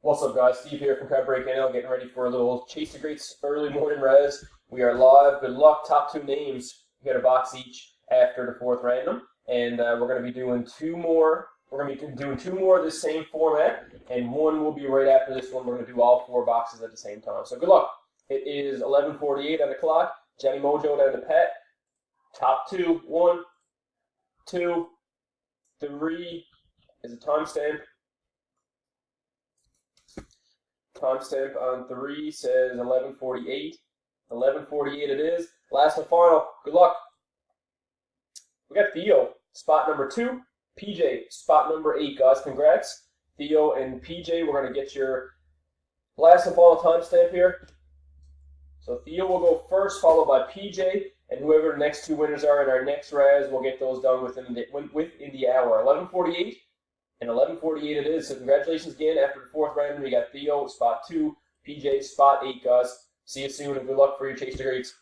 What's up, guys? Steve here from Crab Break NL, getting ready for a little Chase the Greats early morning res. We are live. Good luck. Top two names get a box each after the fourth random, and we're going to be doing two more. We're going to be doing two more of the same format, and one will be right after this one. We're going to do all four boxes at the same time. So good luck. It is 11:48 on the clock. Johnny Mojo down to Pat. Top two. 1, 2, 3 is a timestamp. Timestamp on 3 says 11:48. 11:48 it is. Last and final. Good luck. We got Theo, spot number 2. PJ, spot number 8, guys. Congrats. Theo and PJ, we're going to get your last and final timestamp here. So Theo will go first, followed by PJ, and whoever the next two winners are in our next raz, we'll get those done within the hour. 11:48. And 11:48 it is. So congratulations again. After the fourth random, we got Theo, spot 2, PJ, spot 8, guys. See you soon, and good luck for your Chase the Greats.